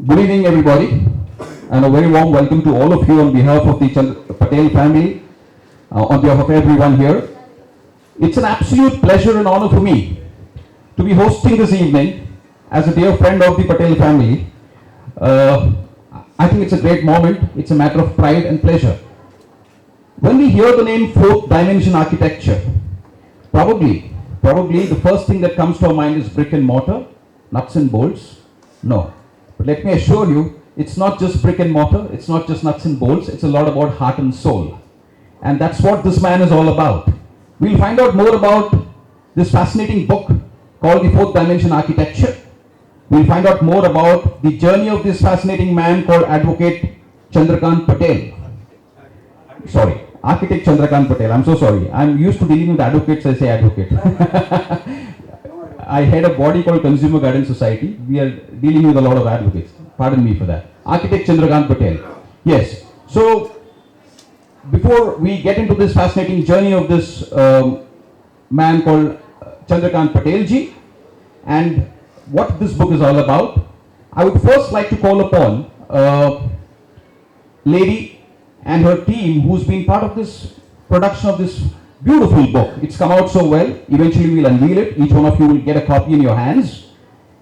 Good evening, everybody, and a very warm welcome to all of you on behalf of the Patel family, on behalf of everyone here. It's an absolute pleasure and honor for me to be hosting this evening as a dear friend of the Patel family. I think it's a great moment. It's a matter of pride and pleasure. When we hear the name fourth dimension architecture, probably the first thing that comes to our mind is brick and mortar, nuts and bolts. No. But let me assure you, it's not just brick and mortar, it's not just nuts and bolts, it's a lot about heart and soul. And that's what this man is all about. We'll find out more about this fascinating book called The Fourth Dimension Architecture. We'll find out more about the journey of this fascinating man called Advocate Chandrakant Patel. Sorry, Architect Chandrakant Patel. I'm so sorry. I'm used to dealing with advocates, I say advocate. I head a body called Consumer Guidance Society. We are dealing with a lot of advocates. Pardon me for that. Architect Chandrakant Patel. Yes. So, before we get into this fascinating journey of this man called Chandrakant Patel ji, and what this book is all about, I would first like to call upon a lady and her team who's been part of this production of this beautiful book. It's come out so well. Eventually we'll unveil it. Each one of you will get a copy in your hands.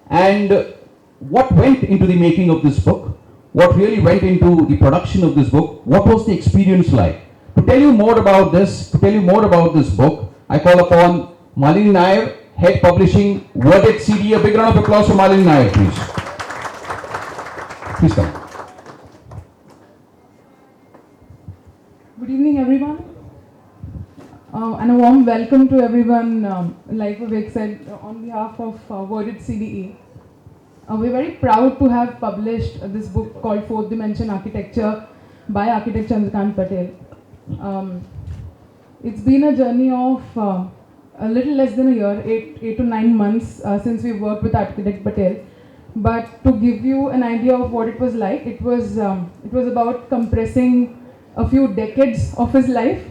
And what went into the making of this book? What really went into the production of this book? What was the experience like? To tell you more about this, book, I call upon Malini Nair, Head Publishing, Worded CD. A big round of applause for Malini Nair, please. Please come. Good evening, everyone. And a warm welcome to everyone, like Vivek said, on behalf of Worded CDE. We're very proud to have published this book called Fourth Dimension Architecture by Architect Chandrakant Patel. It's been a journey of a little less than a year, 8 to 9 months since we worked with Architect Patel. But to give you an idea of what it was like, it was about compressing a few decades of his life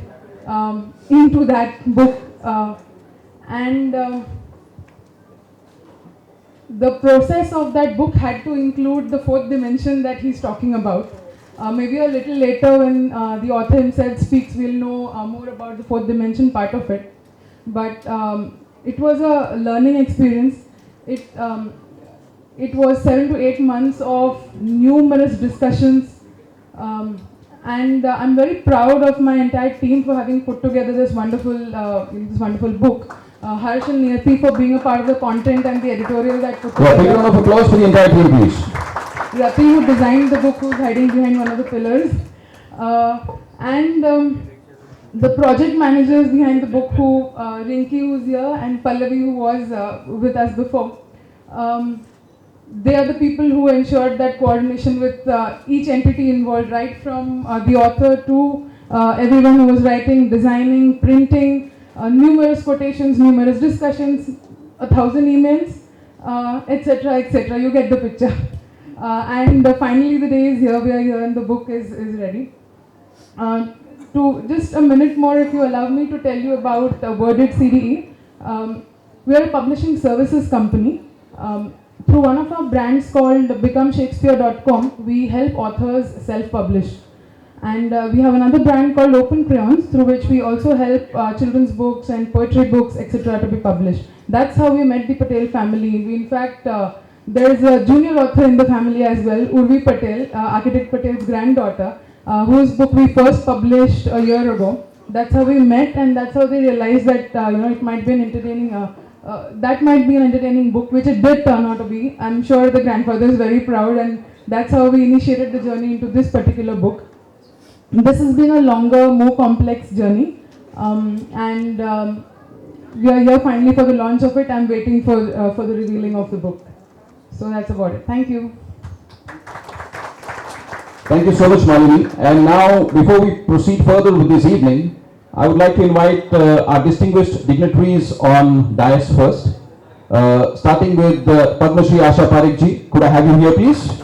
into that book, and the process of that book had to include the fourth dimension that he's talking about. Maybe a little later when the author himself speaks, we'll know more about the fourth dimension part of it. But it was a learning experience. It was 7 to 8 months of numerous discussions, and I'm very proud of my entire team for having put together this wonderful book. Harsh and Niyati for being a part of the content and the editorial that put together. Big round of applause for the entire team, please. Yati, who designed the book, who's hiding behind one of the pillars, and the project managers behind the book, who Rinki, who's here, and Pallavi, who was with us before. They are the people who ensured that coordination with each entity involved, right from the author to everyone who was writing, designing, printing, numerous quotations, numerous discussions, 1,000 emails, etc., etc. You get the picture. And finally the day is here, we are here and the book is ready. To just a minute more, if you allow me to tell you about Worded CDE. We are a publishing services company. Through one of our brands called BecomeShakespeare.com, we help authors self-publish. And we have another brand called Open Crayons, through which we also help children's books and poetry books, etc. to be published. That's how we met the Patel family. In fact, there is a junior author in the family as well, Urvi Patel, Architect Patel's granddaughter, whose book we first published a year ago. That's how we met, and that's how they realized that it might be an entertaining. That might be an entertaining book, which it did turn out to be. I'm sure the grandfather is very proud, and that's how we initiated the journey into this particular book. This has been a longer, more complex journey, and we are here finally for the launch of it. I'm waiting for the revealing of the book. So that's about it. Thank you. Thank you so much, Malini. And now, before we proceed further with this evening, I would like to invite our distinguished dignitaries on dais first, starting with Padma Shri Asha Parekh ji. Could I have you here, please?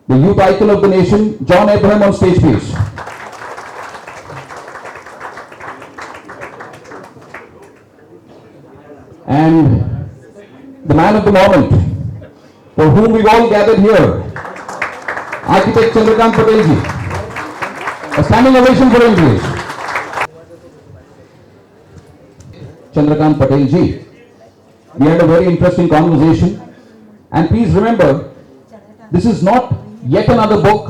The youth icon of the nation, John Abraham, on stage, please. the moment, for whom we've all gathered here, Architect Chandrakant Patel ji. A standing ovation for him, please. Chandrakant Patel ji. We had a very interesting conversation, and please remember, this is not yet another book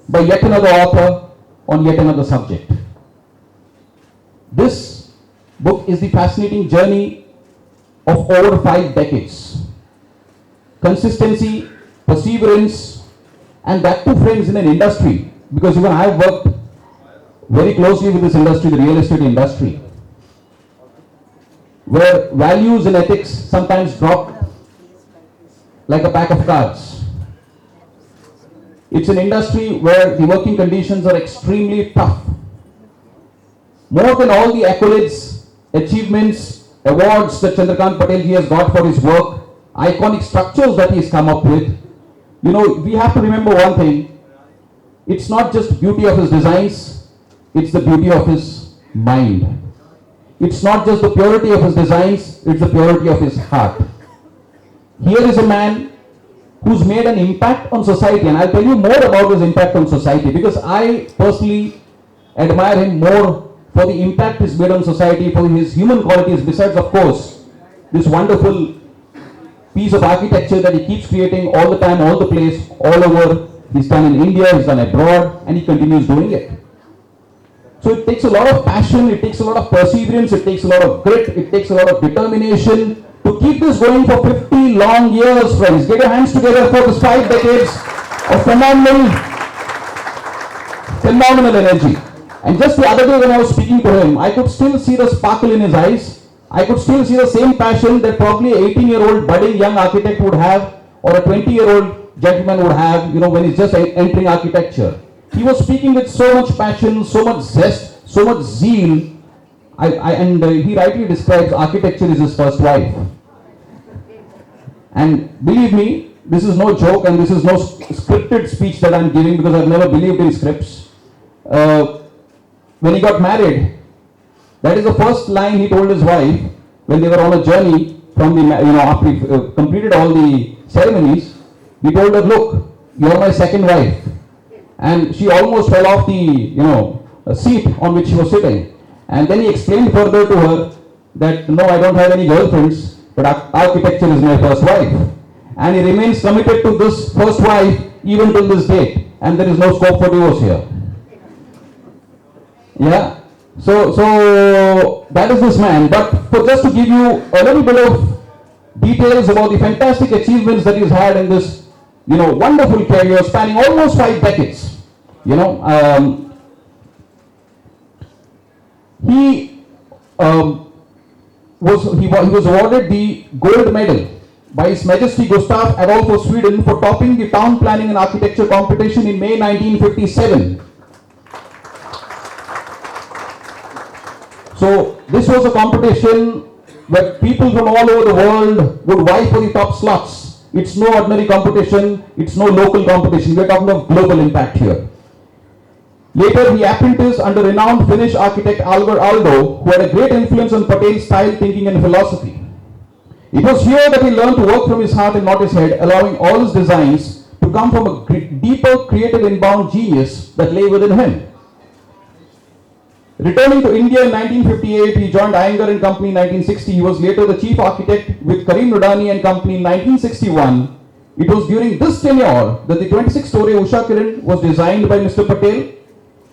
by yet another author on yet another subject. This book is the fascinating journey of over 5 decades. Consistency, perseverance, and that too, friends, in an industry, because even I have worked very closely with this industry, the real estate industry, where values and ethics sometimes drop like a pack of cards. It's an industry where the working conditions are extremely tough. More than all the accolades, achievements, awards that Chandrakant Patel ji has got for his work, iconic structures that he's come up with, we have to remember one thing. It's not just beauty of his designs, it's the beauty of his mind. It's not just the purity of his designs, it's the purity of his heart. Here is a man who's made an impact on society, and I'll tell you more about his impact on society, because I personally admire him more for the impact he's made on society, for his human qualities, besides, of course, this wonderful piece of architecture that he keeps creating all the time, all the place, all over. He's done in India, he's done abroad, and he continues doing it. So it takes a lot of passion, it takes a lot of perseverance, it takes a lot of grit, it takes a lot of determination to keep this going for 50 long years, friends. Get your hands together for this 5 decades of phenomenal energy. And just the other day when I was speaking to him, I could still see the sparkle in his eyes. I could still see the same passion that probably an 18-year-old budding young architect would have, or a 20-year-old gentleman would have, when he's just entering architecture. He was speaking with so much passion, so much zest, so much zeal. And he rightly describes architecture as his first wife. And believe me, this is no joke and this is no scripted speech that I'm giving, because I've never believed in scripts. When he got married, that is the first line he told his wife when they were on a journey from the, after he completed all the ceremonies. He told her, "Look, you're my second wife." And she almost fell off the, seat on which she was sitting. And then he explained further to her that, "No, I don't have any girlfriends, but architecture is my first wife." And he remains committed to this first wife even till this date. And there is no scope for divorce here. Yeah. So that is this man. But for just to give you a little bit of details about the fantastic achievements that he's had in this, wonderful career spanning almost 5 decades. He was awarded the gold medal by His Majesty Gustav Adolf of Sweden for topping the town planning and architecture competition in May 1957. So this was a competition where people from all over the world would vie for the top slots. It's no ordinary competition, it's no local competition, we're talking of global impact here. Later, he apprenticed under renowned Finnish architect Alvar Aalto, who had a great influence on Patel's style, thinking and philosophy. It was here that he learned to work from his heart and not his head, allowing all his designs to come from a deeper creative inbound genius that lay within him. Returning to India in 1958, he joined Iyengar and Company in 1960. He was later the chief architect with Karim Nodani and Company in 1961. It was during this tenure that the 26-story Usha Kiran was designed by Mr. Patel.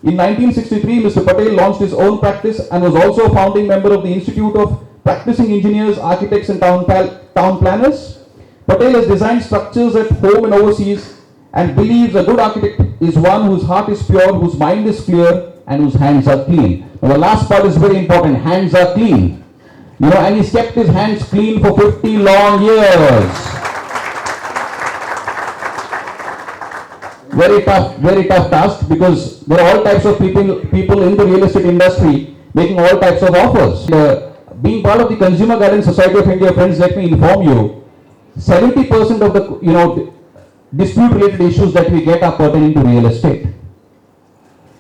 In 1963, Mr. Patel launched his own practice and was also a founding member of the Institute of Practicing Engineers, Architects and Town Planners. Patel has designed structures at home and overseas and believes a good architect is one whose heart is pure, whose mind is clear, and whose hands are clean. Now the last part is very important, hands are clean. And he's kept his hands clean for 50 long years. Very tough task, because there are all types of people in the real estate industry making all types of offers. Being part of the Consumer Guidance Society of India, friends, let me inform you, 70% of the dispute-related issues that we get are pertaining to real estate.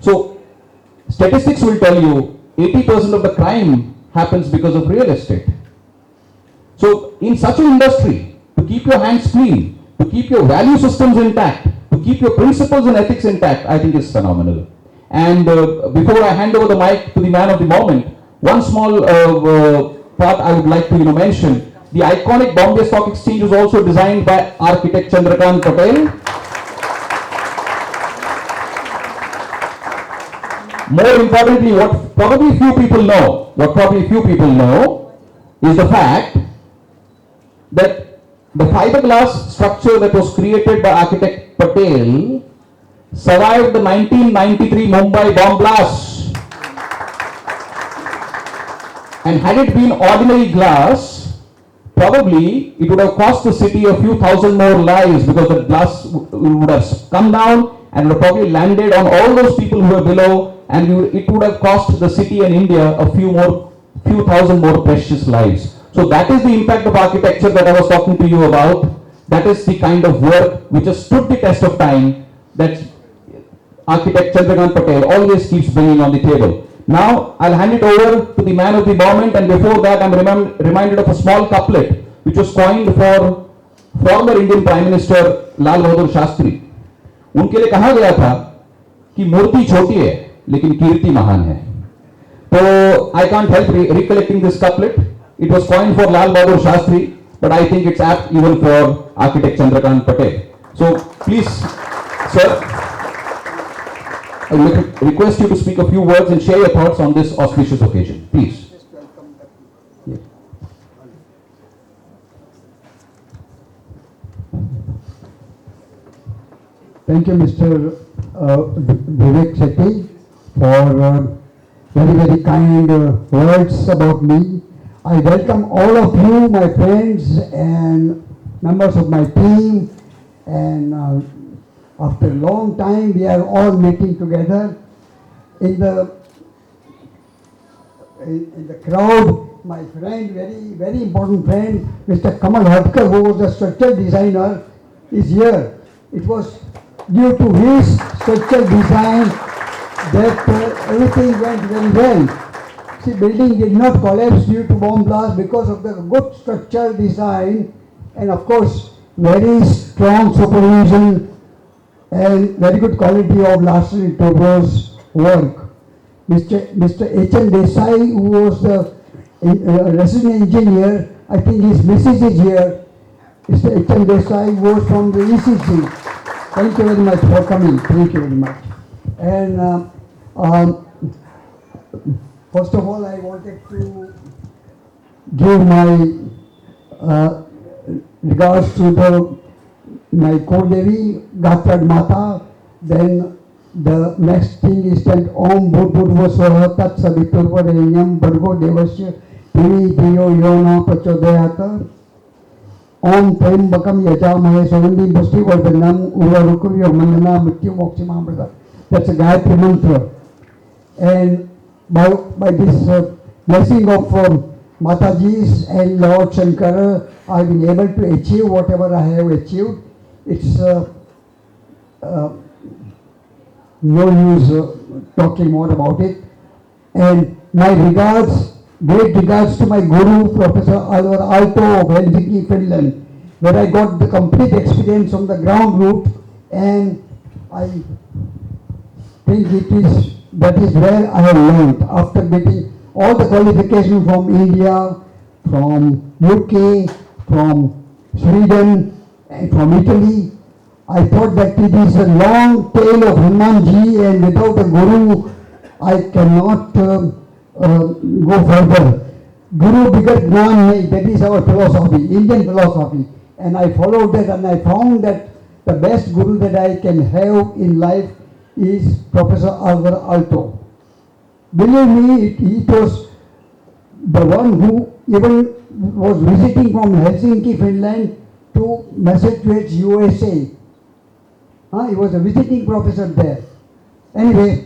So statistics will tell you 80% of the crime happens because of real estate. So in such an industry keep your hands clean, to keep your value systems intact, to keep your principles and ethics intact, I think is phenomenal. And before I hand over the mic to the man of the moment, one small part I would like to mention. The iconic Bombay Stock Exchange was also designed by architect Chandrakant Patel. More importantly, what probably few people know is the fact that the fiberglass structure that was created by architect Patel survived the 1993 Mumbai bomb blast. And had it been ordinary glass, probably it would have cost the city a few thousand more lives, because the glass would have come down and would have probably landed on all those people who were below, and it would have cost the city and India a few thousand more precious lives. So that is the impact of architecture that I was talking to you about. That is the kind of work which has stood the test of time that architect Chandrakant Patel always keeps bringing on the table. Now I'll hand it over to the man of the moment, and before that I'm reminded of a small couplet which was coined for former Indian Prime Minister Lal Bahadur Shastri. उनके लिए कहा गया था कि मूर्ति छोटी है लेकिन कीर्ति महान है. So I can't help recollecting this couplet. It was coined for Lal Bahadur Shastri, but I think it's apt even for architect Chandrakant Patel. So please, sir, I would request you to speak a few words and share your thoughts on this auspicious occasion. Please. Yeah. Thank you, Mr. Vivek Shetty, for very, very kind words about me. I welcome all of you, my friends and members of my team, and after a long time we are all meeting together. In the crowd, my friend, very, very important friend, Mr. Kamal Hadkar, who was a structural designer, is here. It was due to his structural design that everything went very well. See, building did not collapse due to bomb blast because of the good structural design and of course very strong supervision and very good quality of Larsen and Toubro's work. Mr. H.M. Desai, who was the resident engineer, I think his missus is here. Mr. H.M. Desai was from the ECC. Thank you very much for coming. Thank you very much. And first of all, I wanted to give my regards to my Kodevi, Gatrad Mata. Then the next thing is that Om Bhurva Swaha Tat Saviturva Renyam Bhargo Devasya Dhiyo Dhiyo Yona Prachodayata. Om Trembakam Yajamahe Sugandhi Pushtivardanam Urvarukuvya Mandana Mrityu Mokshimamrita. That's a Gayatri mantra. And by this blessing of Mataji's and Lord Shankara, I've been able to achieve whatever I have achieved. It's no use talking more about it. And my regards, great regards to my guru, Professor Alvar Aalto of Helsinki, Finland, where I got the complete experience on the ground route, and I think that is where I have learned after getting all the qualifications from India, from UK, from Sweden, and from Italy. I thought that it is a long tale of Hanumanji, and without a guru, I cannot go further. Guru Bigat Gnan Nahi, that is our philosophy, Indian philosophy. And I followed that, and I found that the best guru that I can have in life is Professor Alvar Aalto. Believe me, it was the one who even was visiting from Helsinki, Finland to Massachusetts, USA. He was a visiting professor there. Anyway,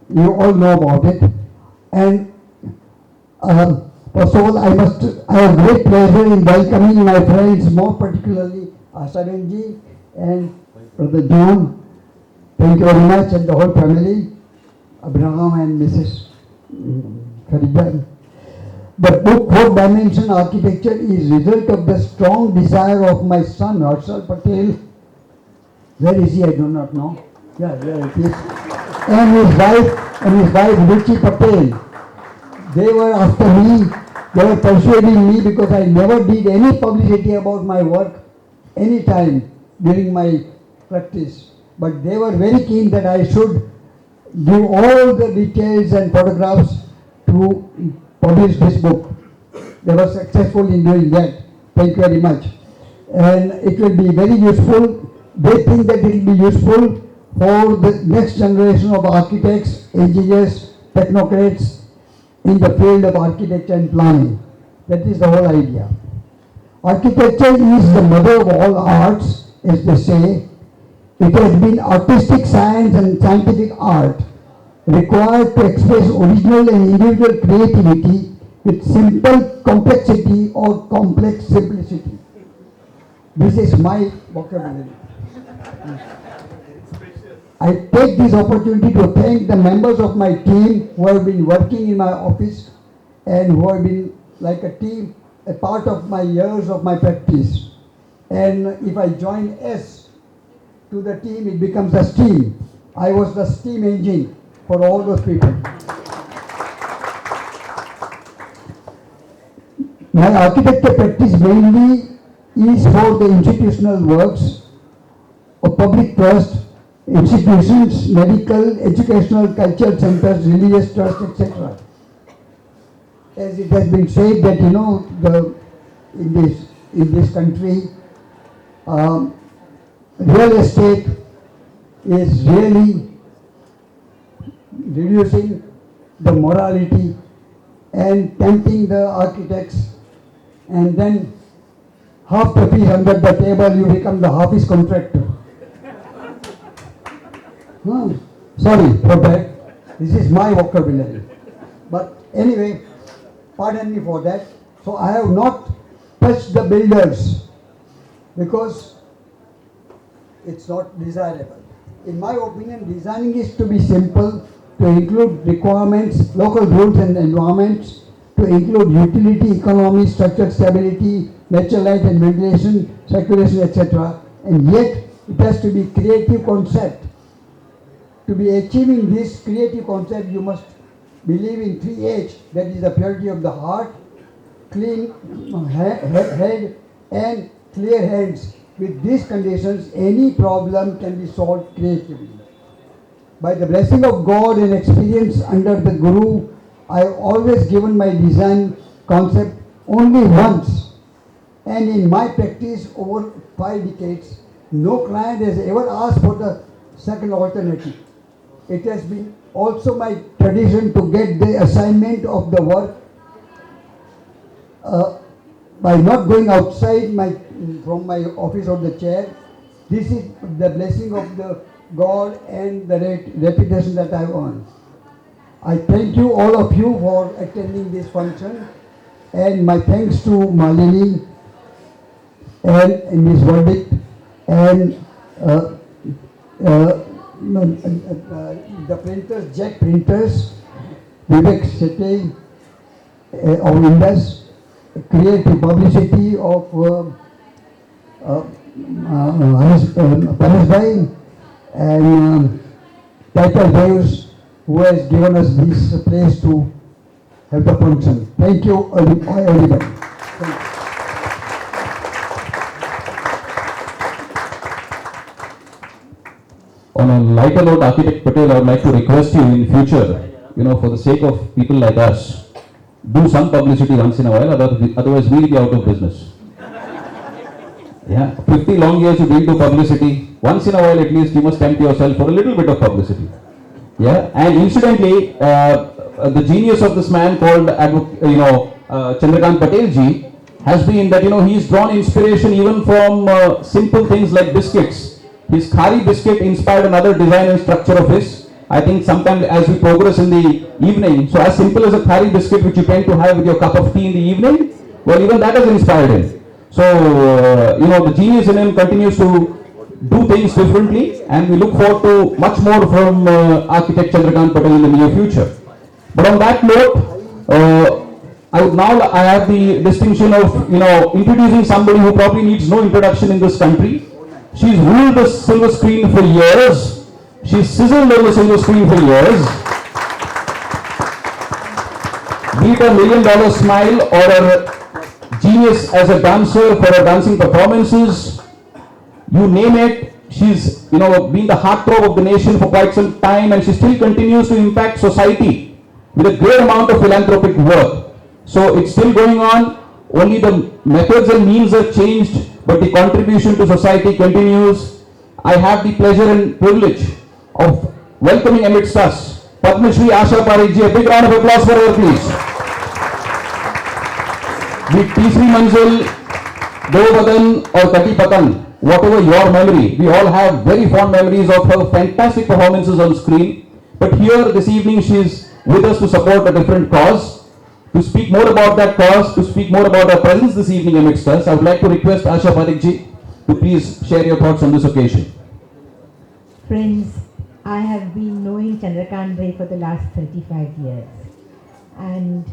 you all know about it. And first of all, I have great pleasure in welcoming my friends, more particularly Asha Parekh and Brother John. Thank you very much, and the whole family, Abraham and Mrs. Khadija. The book Four Dimension Architecture is result of the strong desire of my son Asha Patel. Where is he? I do not know. Yeah, there it is. And his wife Ruchi Patel. They were after me. They were persuading me because I never did any publicity about my work any time during my practice. But they were very keen that I should give all the details and photographs to publish this book. They were successful in doing that. Thank you very much. And it will be very useful. They think that it will be useful for the next generation of architects, engineers, technocrats in the field of architecture and planning. That is the whole idea. Architecture is the mother of all arts, as they say. It has been artistic science and scientific art required to express original and individual creativity with simple complexity or complex simplicity. This is my vocabulary. I take this opportunity to thank the members of my team who have been working in my office and who have been like a team, a part of my years of my practice. And if I join S to the team, it becomes a steam. I was the steam engine for all those people. My architecture practice mainly is for the institutional works of public trust, institutions, medical, educational, cultural centers, religious trusts, etc. As it has been said that in this country, real estate is really reducing the morality and tempting the architects, and then half the fees under the table, you become the office contractor. Sorry for that. This is my vocabulary. But anyway, pardon me for that. So I have not touched the builders because it's not desirable. In my opinion, designing is to be simple, to include requirements, local rules and environments, to include utility, economy, structural stability, natural light and ventilation, circulation, etc. And yet it has to be creative concept. To be achieving this creative concept, you must believe in 3H, that is the purity of the heart, clean head and clear hands. With these conditions, any problem can be solved creatively. By the blessing of God and experience under the Guru, I have always given my design concept only once. And in my practice over 5 decades, no client has ever asked for the second alternative. It has been also my tradition to get the assignment of the work by not going outside from my office or the chair. This is the blessing of the God and the reputation that I have earned. I thank you, all of you, for attending this function, and my thanks to Malini and Ms. Verdict and the printers, Jet Printers, Vivek Shetty of Indus, Creative Publicity of Paris and Title Waves, who has given us this place to have the function. Thank you, everybody. Thank you. On a lighter note, Architect Patel, I would like to request you in future, for the sake of people like us, do some publicity once in a while, otherwise we'll be out of business. Yeah, 50 long years you didn't do publicity. Once in a while at least you must tempt yourself for a little bit of publicity. Yeah, and incidentally, the genius of this man called, Chandrakant Patel ji has been that, he's drawn inspiration even from simple things like biscuits. His khari biscuit inspired another design and structure of his. I think sometime as we progress in the evening, so as simple as a khari biscuit which you tend to have with your cup of tea in the evening, well, even that has inspired him. So, the genius in him continues to do things differently, and we look forward to much more from architect Chandrakant Patel in the near future. But on that note, I have the distinction of, introducing somebody who probably needs no introduction in this country. She's ruled the silver screen for years. She's sizzled on the silver screen for years. Be it a $1 million smile or a genius as a dancer for her dancing performances, you name it, she's been the heartthrob of the nation for quite some time, and she still continues to impact society with a great amount of philanthropic work. So it's still going on, only the methods and means have changed, but the contribution to society continues. I have the pleasure and privilege of welcoming amidst us Padma Shri Asha Parekh ji. A big round of applause for her, please. With Tisri Manzil, Devadan or Kati Patan, whatever your memory, we all have very fond memories of her fantastic performances on screen. But here this evening she is with us to support a different cause. To speak more about that cause, to speak more about her presence this evening amidst us, I would like to request Asha Parekh ji to please share your thoughts on this occasion. Friends, I have been knowing Chandrakant Bhai for the last 35 years. And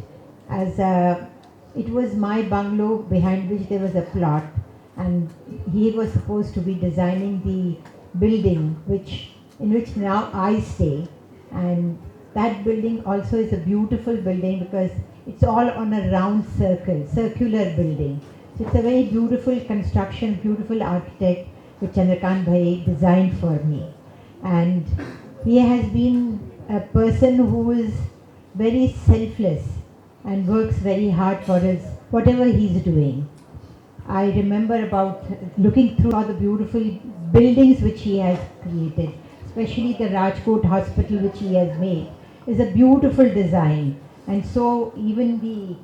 it was my bungalow behind which there was a plot, and he was supposed to be designing the building in which now I stay. And that building also is a beautiful building because it's all on a round circular building. So it's a very beautiful construction, beautiful architect which Chandrakant Bhai designed for me. And he has been a person who is very selfless and works very hard for whatever he's doing. I remember about looking through all the beautiful buildings which he has created, especially the Rajkot hospital which he has made is a beautiful design. And so even the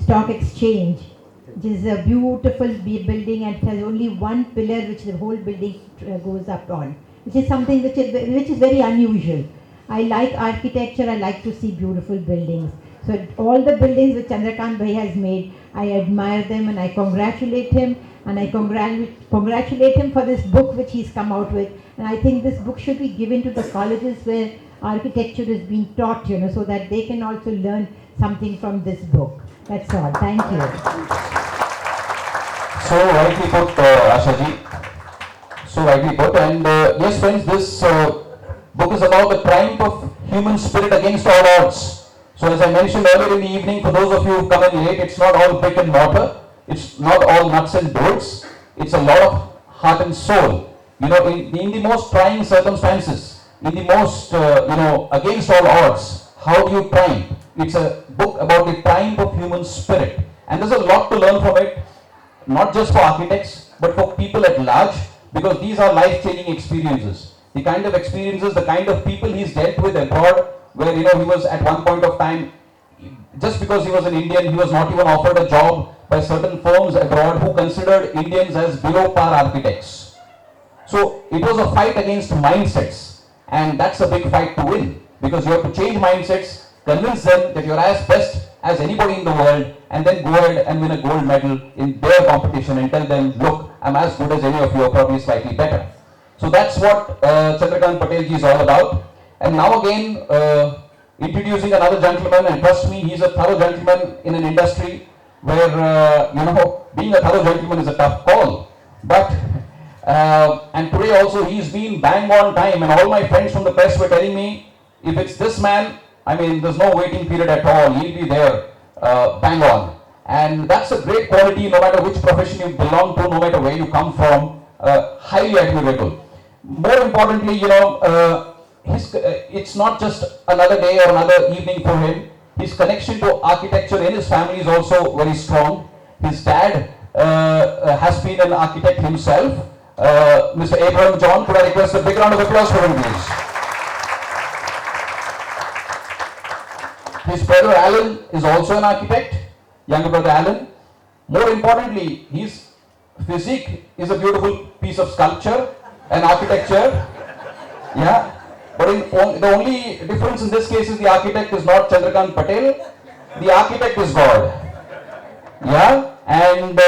stock exchange, which is a beautiful building and it has only one pillar which the whole building goes up on, which is something which is very unusual. I like architecture, I like to see beautiful buildings. So all the buildings which Chandrakant Bhai has made, I admire them and I congratulate him, and I congratulate him for this book which he's come out with. And I think this book should be given to the colleges where architecture is being taught, so that they can also learn something from this book. That's all. Thank you. So rightly put, Asha ji. So rightly put. And yes, friends, this book is about the triumph of human spirit against all odds. So as I mentioned earlier in the evening, for those of you who've come in late, it's not all brick and mortar. It's not all nuts and bolts. It's a lot of heart and soul. In the most trying circumstances, in the most, against all odds, how do you triumph? It's a book about the triumph of human spirit. And there's a lot to learn from it, not just for architects, but for people at large, because these are life-changing experiences. The kind of experiences, the kind of people he's dealt with abroad, where he was at one point of time, just because he was an Indian, he was not even offered a job by certain firms abroad who considered Indians as below par architects. So it was a fight against mindsets, and that's a big fight to win, because you have to change mindsets, convince them that you're as best as anybody in the world, and then go ahead and win a gold medal in their competition and tell them, look, I'm as good as any of you, or probably slightly better. So that's what Chandrakant Patel ji is all about. And now again, introducing another gentleman, and trust me, he's a thorough gentleman in an industry where, being a thorough gentleman is a tough call. But, and today also he's been bang on time, and all my friends from the press were telling me, if it's this man, there's no waiting period at all, he'll be there, bang on. And that's a great quality, no matter which profession you belong to, no matter where you come from, highly admirable. More importantly, it's not just another day or another evening for him. His connection to architecture in his family is also very strong. His dad has been an architect himself. Mr. Abraham John, could I request a big round of applause for him, please? His brother Alan is also an architect, younger brother Alan. More importantly, his physique is a beautiful piece of sculpture and architecture. Yeah. But the only difference in this case is the architect is not Chandrakant Patel, the architect is God. Yeah, and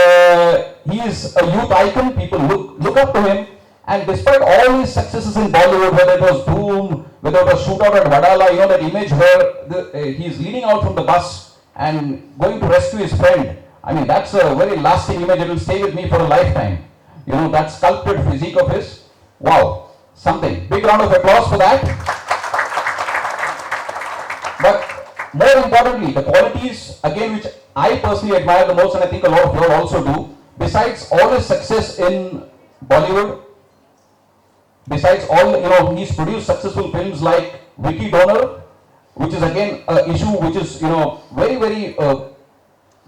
he is a youth icon, people look up to him, and despite all his successes in Bollywood, whether it was Doom, whether it was Shootout at Vadala, that image where he's leaning out from the bus and going to rescue his friend. I mean, that's a very lasting image. It will stay with me for a lifetime. You know, that sculpted physique of his. Wow, something. Big round of applause for that. But more importantly, the qualities, again, which I personally admire the most, and I think a lot of you all also do, besides all his success in Bollywood, besides all, you know, he's produced successful films like Vicky Donor, which is again an issue which is, you know, very, very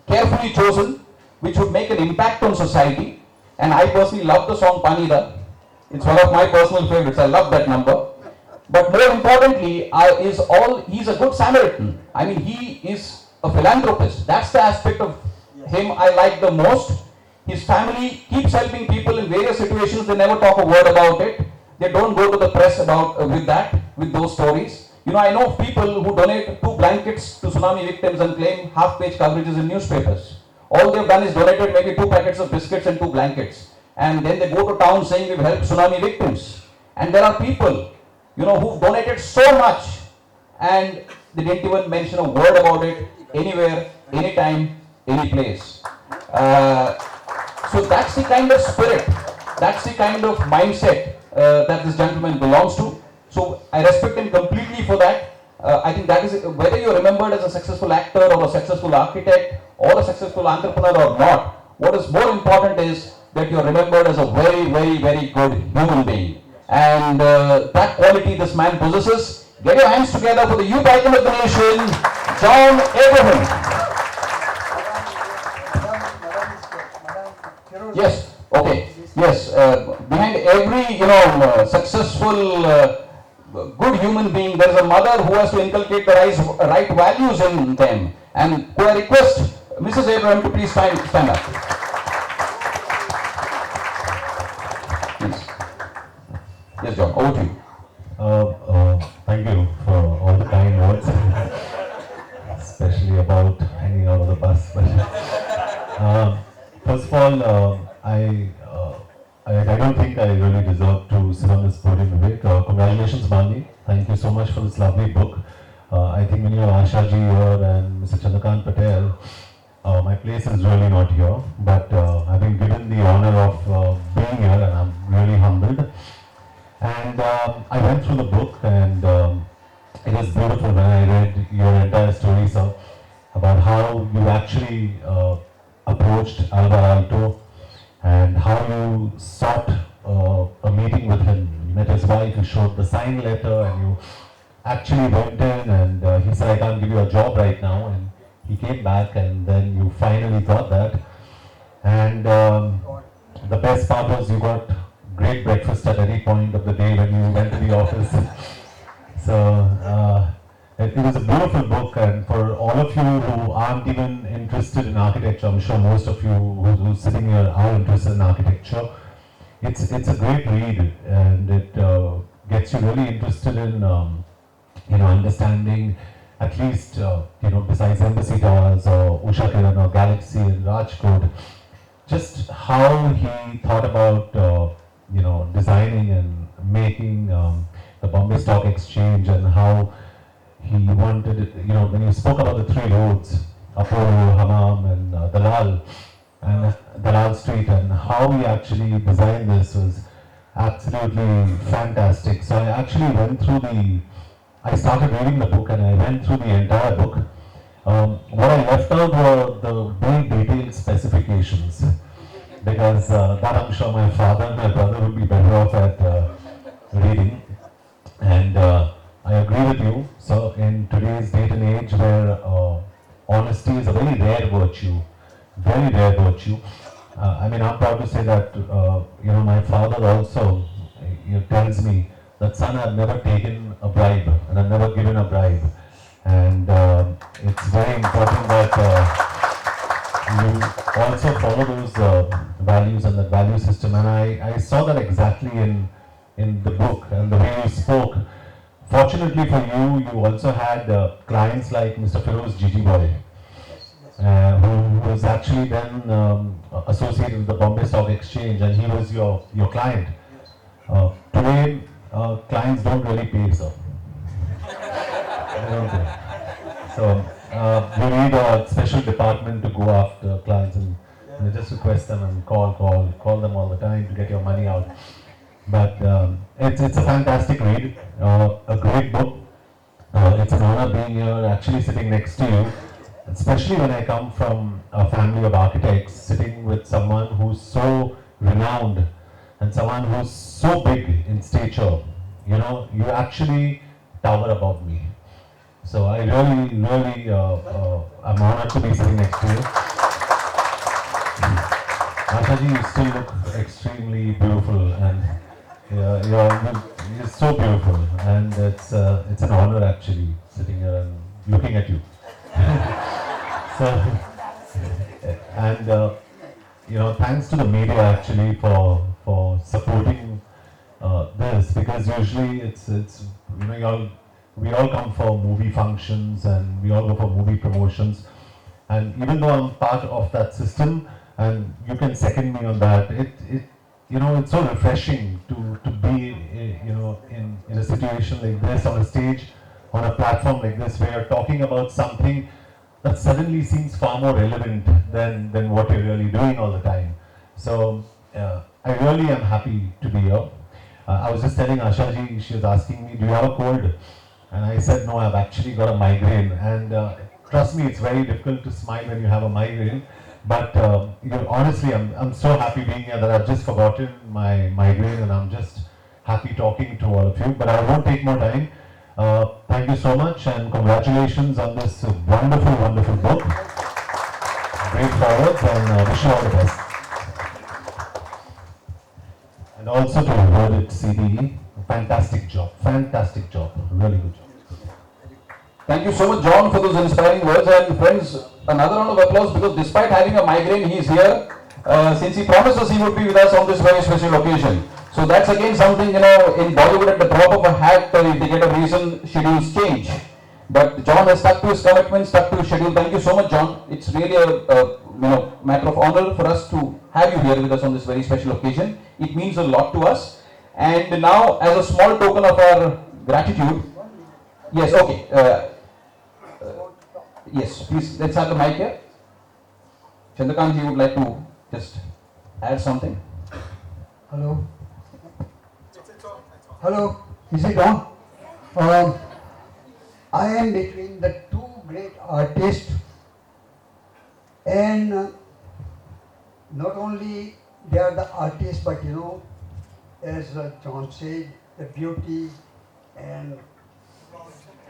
carefully chosen, which would make an impact on society. And I personally love the song Panida. It's one of my personal favorites. I love that number. But more importantly, he's a good Samaritan. I mean, he is a philanthropist. That's the aspect of him I like the most. His family keeps helping people in various situations. They never talk a word about it. They don't go to the press about with those stories. You know, I know of people who donate 2 blankets to tsunami victims and claim half-page coverages in newspapers. All they've done is donated maybe 2 packets of biscuits and 2 blankets. And then they go to town saying we've helped tsunami victims. And there are people, you know, who've donated so much and they didn't even mention a word about it anywhere, anytime, any place. So that's the kind of spirit, that's the kind of mindset that this gentleman belongs to. So I respect him completely for that. I think that is, whether you're remembered as a successful actor or a successful architect or a successful entrepreneur or not, what is more important is that you're remembered as a very, very, very good human being. And that quality this man possesses. Get your hands together for the youth icon of the nation, John Abraham. Yes, okay, yes, behind every, you know, successful, good human being, there is a mother who has to inculcate the right values in them. And could I request Mrs. Abraham to please stand up. Please. Yes, John, over to you. Thank you for all the kind words, especially about hanging out of the bus. But, first of all, I don't think I really deserve to sit on this podium, Vivek. Congratulations, Bani. Thank you so much for this lovely book. I think when you have Asha ji here and Mr. Chandrakant Patel, my place is really not here. But I've been given the honor of being here, and I'm really humbled. And I went through the book, and it was beautiful when I read your entire story, sir, about how you actually approached Alto and how you sought a meeting with him. You met his wife, you showed the sign letter, and you actually went in, and he said, I can't give you a job right now, and he came back, and then you finally got that. And the best part was you got great breakfast at any point of the day when you went to the office. So it was a beautiful book, and for all of you who aren't even interested in architecture, I'm sure most of you who's sitting here are interested in architecture. It's a great read, and it gets you really interested in understanding at least besides Embassy Towers or Usha Kiran or Galaxy in Rajkot, just how he thought about designing and making the Bombay Stock Exchange, and how he wanted it, when you spoke about the 3 roads, Apollo, Hammam and Dalal Street, and how he actually designed this was absolutely fantastic. So I actually I started reading the book, and I went through the entire book. What I left out were the very detailed specifications, because that I'm sure my father and my brother would be better off at reading. And I agree with you. So in today's date and age where honesty is a very rare virtue, I'm proud to say that my father also tells me that, son, I've never taken a bribe and I've never given a bribe, and it's very important that you also follow those values and that value system. And I saw that exactly in the book and the way you spoke. Fortunately for you, you also had clients like Mr. Feroz Gigi Boy, who was actually then associated with the Bombay Stock Exchange, and he was your client. Today, clients don't really pay, sir. They don't pay. So we need a special department to go after clients and just request them and call them all the time to get your money out. But it's a fantastic read, a great book. It's an honor being here, actually sitting next to you, especially when I come from a family of architects, sitting with someone who's so renowned and someone who's so big in stature. You know, you actually tower above me. So I really, I'm honored to be sitting next to you. Ashaji, you still look extremely beautiful, and you're so beautiful, and it's an honor actually sitting here and looking at you. So, and thanks to the media actually for supporting this, because usually it's we all come for movie functions and we all go for movie promotions, and even though I'm part of that system, and you can second me on that, it's so refreshing to be in a situation like this, on a stage, on a platform like this, where you're talking about something that suddenly seems far more relevant than what you're really doing all the time. So I really am happy to be here. I was just telling Ashaji, she was asking me, do you have a cold? And I said, no, I've actually got a migraine. And trust me, it's very difficult to smile when you have a migraine. But honestly, I'm so happy being here that I've just forgotten my migraine, and I'm just happy talking to all of you. But I won't take more time. Thank you so much, and congratulations on this wonderful, wonderful book. Great forwards, and wish you all the best. And also to Word It CDE, fantastic job, really good job. Thank you so much, John, for those inspiring words. And friends, another round of applause, because despite having a migraine, he is here. Since he promised us he would be with us on this very special occasion. So that's again something, in Bollywood, at the drop of a hat, if they get a reason, schedules change. But John has stuck to his commitment, stuck to his schedule. Thank you so much, John. It's really a matter of honor for us to have you here with us on this very special occasion. It means a lot to us. And now, as a small token of our gratitude, yes, okay. Yes, please, let's have the mic here. Chandrakant, you would like to just add something? Hello? Hello? Is it on? I am between the two great artists, and not only they are the artists, but as John said, the beauty and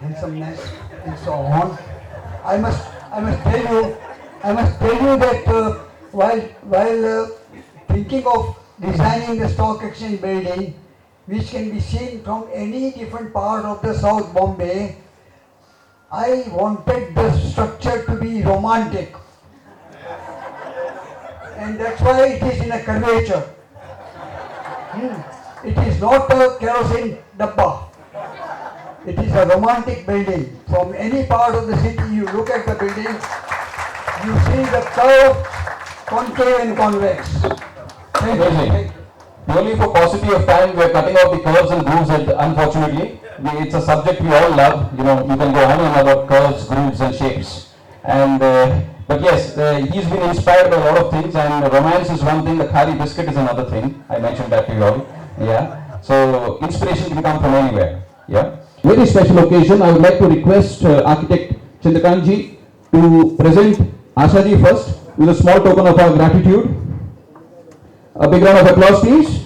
handsomeness and so on. I must tell you that while thinking of designing the stock exchange building, which can be seen from any different part of the South Bombay, I wanted the structure to be romantic, and that's why it is in a curvature. It is not a kerosene dabba. It is a romantic building. From any part of the city, you look at the building, you see the curve, concave and convex. Amazing. Purely for paucity of time, we are cutting out the curves and grooves, and unfortunately, it's a subject we all love. You can go on and on about curves, grooves and shapes. And but yes, he's been inspired by a lot of things, and romance is one thing, the khari biscuit is another thing. I mentioned that to you all. Yeah. So inspiration can come from anywhere. Yeah. Very special occasion. I would like to request architect Chandrakant ji to present Asha ji first with a small token of our gratitude. A big round of applause, please.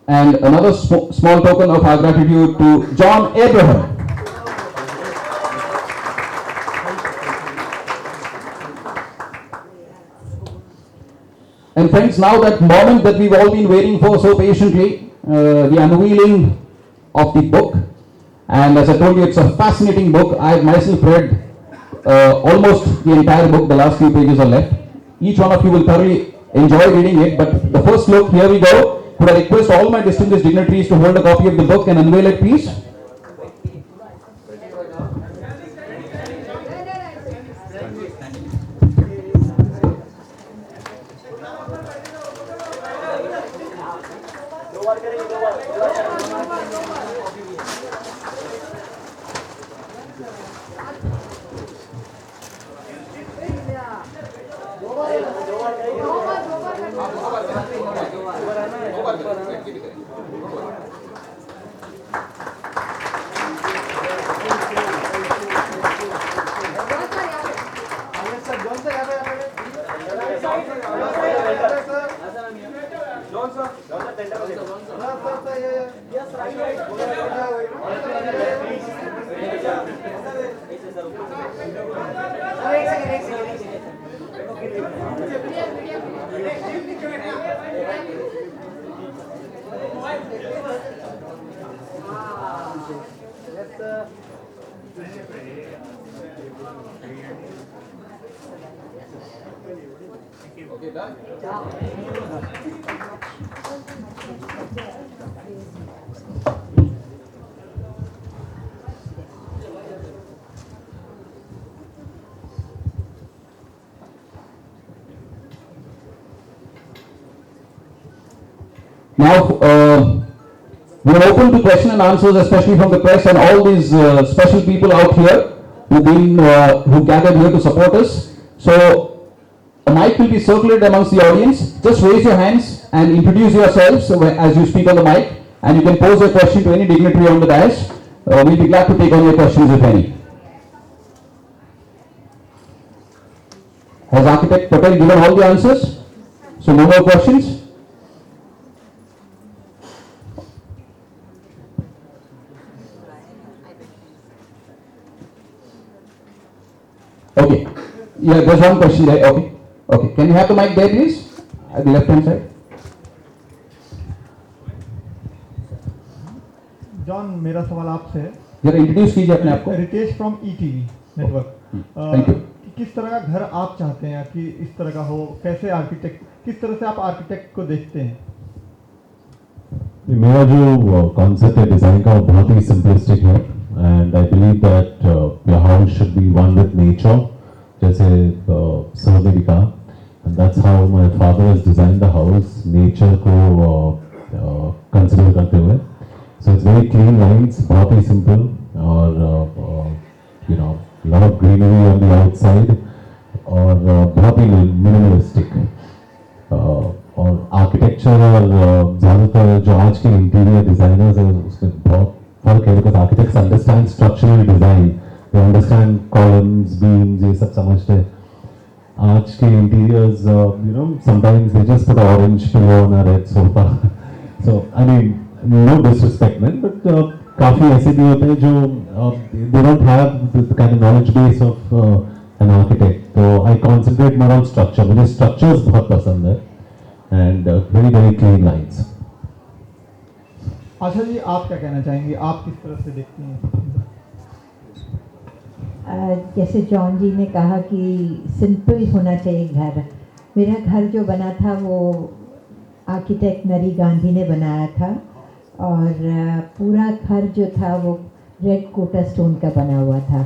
And another small token of our gratitude to John Abraham. And friends, now that moment that we've all been waiting for so patiently, the unveiling of the book. And as I told you, it's a fascinating book. I've myself read almost the entire book. The last few pages are left. Each one of you will thoroughly enjoy reading it. But the first look, here we go. Could I request all my distinguished dignitaries to hold a copy of the book and unveil it, please? Now, we are open to question and answers, especially from the press and all these special people out here who gathered here to support us. So, a mic will be circulated amongst the audience. Just raise your hands and introduce yourselves as you speak on the mic, and you can pose a question to any dignitary on the dais. We'll be glad to take on your questions, if any. Has Architect Patel given all the answers? So, no more questions? Okay. Yeah, there's one question there. Okay. Okay. Can you have the mic there, please? At the left hand side. John, मेरा सवाल आपसे है। जरा introduce कीजिए अपने आप को। Ritesh from ETV network. Thank you. किस तरह का घर आप चाहते हैं कि इस तरह का हो? कैसे आर्किटेक्ट, किस तरह से आप आर्किटेक्ट को देखते हैं? मेरा जो कॉन्सेप्ट है डिजाइन का वो बहुत ही सिंपलिस्टिक है and I believe that your house should be one with nature, जैसे सर ने भी कहा, and that's how my father has designed the house, nature को कंसीडर करते हुए। So it's very clean lines, बहुत ही सिंपल और you know lot of greenery on the outside और बहुत ही मिनिमलिस्टिक। और आर्किटेक्चर और ज़्यादातर जो आज के इंटीरियर डिज़ाइनर्स हैं उसमें बहुत फर्क है, because architects understand structural design, they understand columns, beams, ये सब समझते हैं। आज के interiors you know sometimes they just put orange pillow on a red sofa. So I mean no disrespect man, but काफ़ी ऐसे भी होते हैं जो they don't have the kind of knowledge base of an architect. तो I concentrate more on structure, मुझे structures बहुत पसंद है and very very clean lines. Asha ji, आप क्या कहना चाहेंगे? आप किस तरह से देखती हैं? जैसे जॉन जी ने कहा कि सिंपल होना चाहिए घर। मेरा घर जो बना था वो आर्किटेक्ट नरी गांधी ने बनाया था और पूरा घर जो था वो रेड कोटा स्टोन का बना हुआ था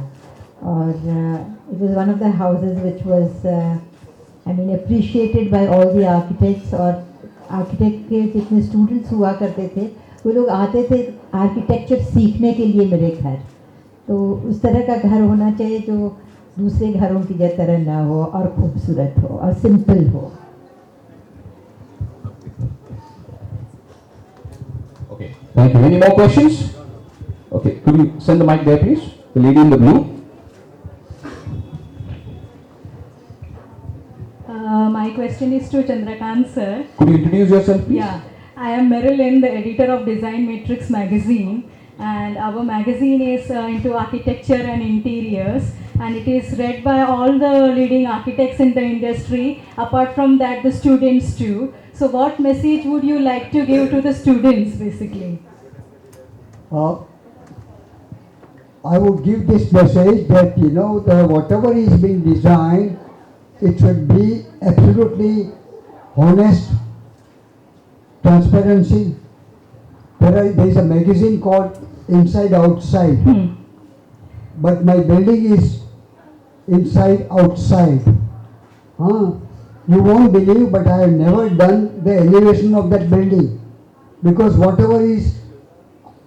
और it was one of the houses which was I mean appreciated by all the architects. और आर्किटेक्ट के जितने स्टूडेंट्स हुआ करते थे वो लोग आते थे आर्किटेक्चर सीखने के लिए मेरे घर। तो उस तरह का घर होना चाहिए जो दूसरे घरों की तरह ना हो और खूबसूरत हो और सिंपल हो। Okay, thank you. Any more questions? Okay, could you send the mic there, please? The lady in the blue. My question is to Chandrakant sir. Could you introduce yourself, please? Yeah, I am Marilyn, the editor of Design Matrix magazine, and our magazine is into architecture and interiors, and it is read by all the leading architects in the industry. Apart from that, the students too. So, what message would you like to give to the students, basically? I would give this message that whatever is being designed, it should be absolutely honest, transparency. There is a magazine called Inside Outside, but my building is inside outside. You won't believe, but I have never done the elevation of that building, because whatever is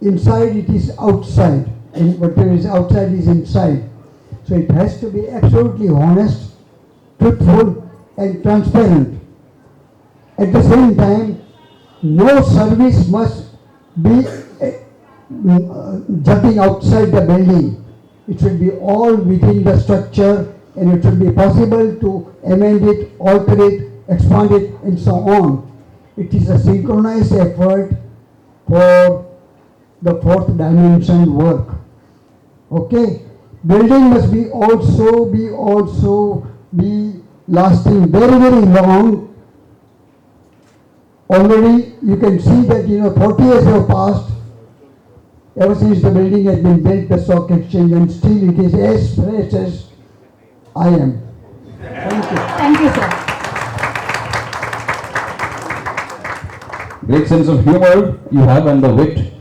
inside, it is outside, and whatever is outside is inside. So it has to be absolutely honest, truthful and transparent. At the same time, no service must be jumping outside the building. It should be all within the structure and it should be possible to amend it, alter it, expand it, and so on. It is a synchronized effort for the fourth dimension work. Okay? Building must be also be lasting very, very long. Already you can see that 40 years have passed ever since the building has been built, the stock exchange, and still it is as fresh as I am. Thank you. Thank you, sir. Great sense of humor you have and the wit.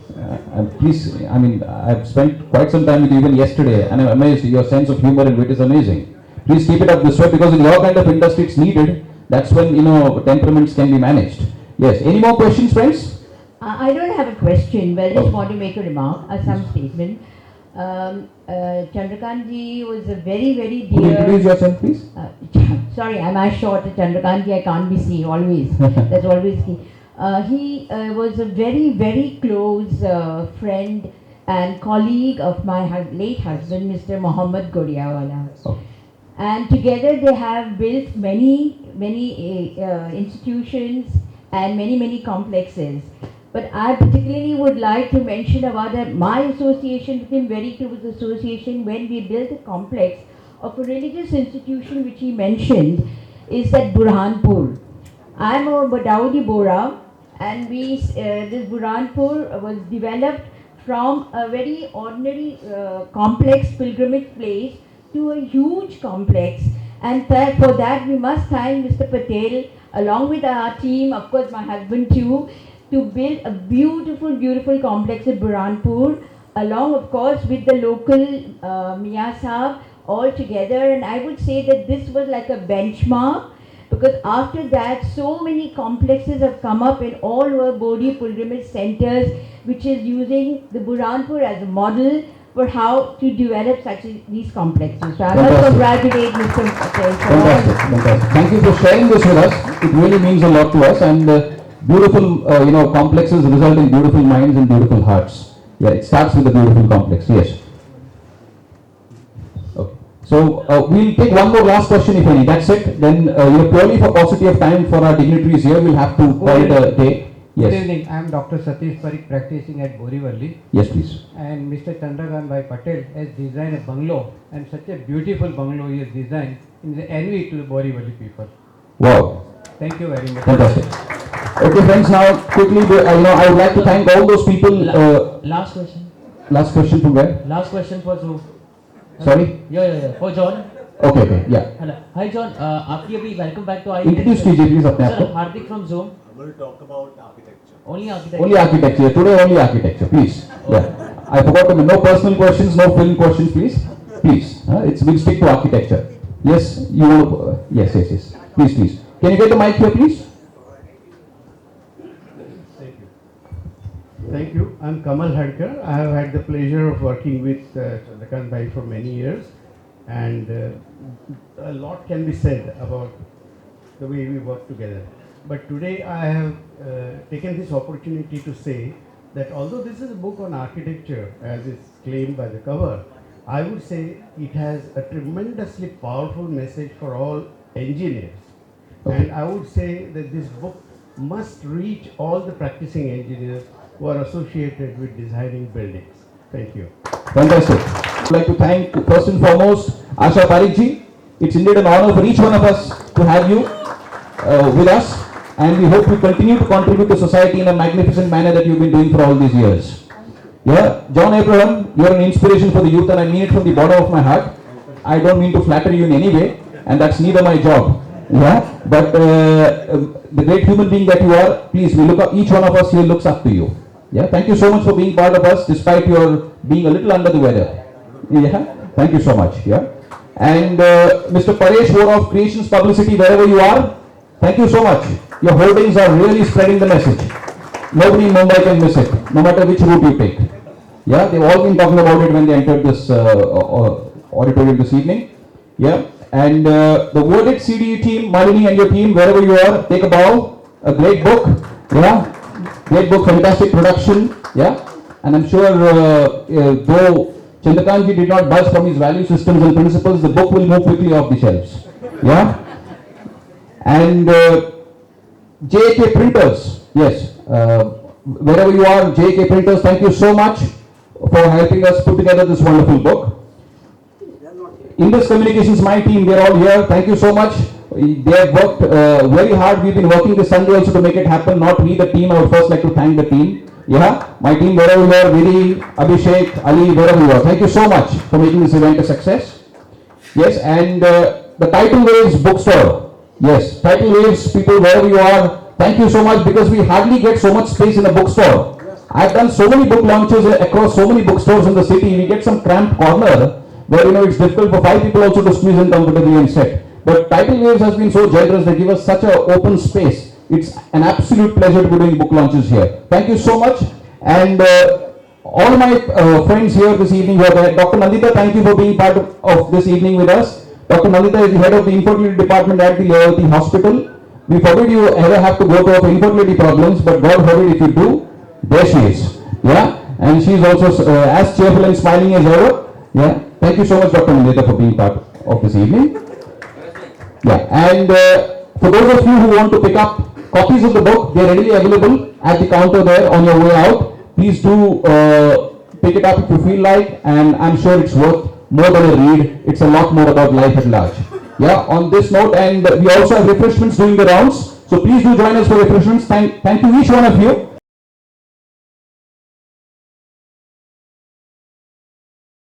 And please, I mean, I've spent quite some time with you even yesterday, and I'm amazed. Your sense of humor and wit is amazing. Please keep it up this way, because in your kind of industry it's needed. That's when temperaments can be managed. Yes. Any more questions, friends? I don't have a question, but I just want to make a remark, some statement. Chandrakant ji was a very, very dear... Could you introduce yourself, please? Sorry, I'm as short as Chandrakant ji, I can't be seen always. That's always key. He was a very, very close friend and colleague of my late husband, Mr. Mohammed Godiawala. Oh. And together they have built many institutions and many complexes. But I particularly would like to mention about my association with him, very close association, when we built a complex of a religious institution which he mentioned, is at Burhanpur. I'm a Badaudi Bora, and this Burhanpur was developed from a very ordinary complex pilgrimage place to a huge complex. And for that we must thank Mr. Patel, along with our team, of course my husband too, to build a beautiful, beautiful complex at Burhanpur, along of course with the local Miya Sahab all together. And I would say that this was like a benchmark, because after that so many complexes have come up in all over Bodhi pilgrimage centers, which is using the Burhanpur as a model for how to develop these complexes. So I must congratulate Mr. Patel. Fantastic, fantastic. Thank you for sharing this with us. It really means a lot to us, and beautiful, complexes result in beautiful minds and beautiful hearts. Yeah, it starts with a beautiful complex. Yes. Okay. So we'll take one more last question, if any. That's it. Then purely for paucity of time for our dignitaries here, we'll have to call it a day. Yes. Good evening. I am Dr. Satish Parekh, practicing at Borivali. Yes, please. And Mr. Chandrakant Patel has designed a bungalow, and such a beautiful bungalow he has designed in the envy to the Borivali people. Wow. Thank you very much. Fantastic. Okay, friends. Now, quickly, I would like to thank all those people. Last question. Last question from where? Last question for who? Sorry. Yeah. For John. Okay. Yeah. Hello. Hi John. आपकी अभी welcome back to I. Introduce कीजिए please अपने आप Sir, को. Hardik from Zoom. We'll talk about architecture. Only architecture. Only architecture. Today only architecture, please. Yeah. I forgot to no personal questions, no film questions, please. Please. We'll stick to architecture. Yes, you want yes. Please. Can you get the mic here, please? Thank you. I'm Kamal Hadkar. I have had the pleasure of working with Chandrakant Bhai for many years, and a lot can be said about the way we work together. But today I have taken this opportunity to say that although this is a book on architecture, as is claimed by the cover, I would say it has a tremendously powerful message for all engineers. Okay. And I would say that this book must reach all the practicing engineers who are associated with designing buildings. Thank you. Fantastic. I'd like to thank first and foremost Asha Parekh ji. It's indeed an honor for each one of us to have you with us, and we hope you continue to contribute to society in a magnificent manner that you've been doing for all these years. Yeah, John Abraham, you're an inspiration for the youth, and I mean it from the bottom of my heart. I don't mean to flatter you in any way, and that's neither my job. Yeah, but the great human being that you are, please, we look up, each one of us here looks up to you. Yeah, thank you so much for being part of us, despite your being a little under the weather. Yeah, thank you so much. Yeah, and Mr. Paresh Vora of Creations Publicity, wherever you are, thank you so much. Your holdings are really spreading the message. Nobody in Mumbai can miss it, no matter which route you take. Yeah, they've all been talking about it when they entered this auditorium this evening. Yeah, and the Worded CDE team, Malini and your team, wherever you are, take a bow. A great book. Yeah, great book, fantastic production. Yeah, and I'm sure though Chandrakant ji did not budge from his value systems and principles, the book will move quickly off the shelves. Yeah? And JK Printers, yes, wherever you are, JK Printers, thank you so much for helping us put together this wonderful book. Indus Communications, my team, they're all here. Thank you so much. They have worked very hard. We've been working this Sunday also to make it happen. Not we, the team. I would first like to thank the team. Yeah, my team, wherever you are, Viri, Abhishek, Ali, wherever you are. Thank you so much for making this event a success. Yes, and the Tidal Waves bookstore. Yes, Tidal Waves people, wherever you are, thank you so much, because we hardly get so much space in a bookstore. I've done so many book launches across so many bookstores in the city. We get some cramped corner where it's difficult for 5 people also to squeeze in comfortably and sit. But Tidal Waves has been so generous. They give us such an open space. It's an absolute pleasure to be doing book launches here. Thank you so much. And all my friends here this evening who are there. Dr. Nandita, thank you for being part of this evening with us. Dr. Nandita is the head of the infertility department at the Layavati Hospital. We forbid you ever have to go to infertility problems, but God forbid if you do, there she is. Yeah, and she is also as cheerful and smiling as ever. Yeah, thank you so much, Dr. Nandita, for being part of this evening. Yeah, and for those of you who want to pick up copies of the book, they are readily available at the counter there on your way out. Please do pick it up if you feel like, and I'm sure it's worth more than a read. It's a lot more about life at large. Yeah, on this note, and we also have refreshments doing the rounds, so please do join us for refreshments. Thank you each one of you.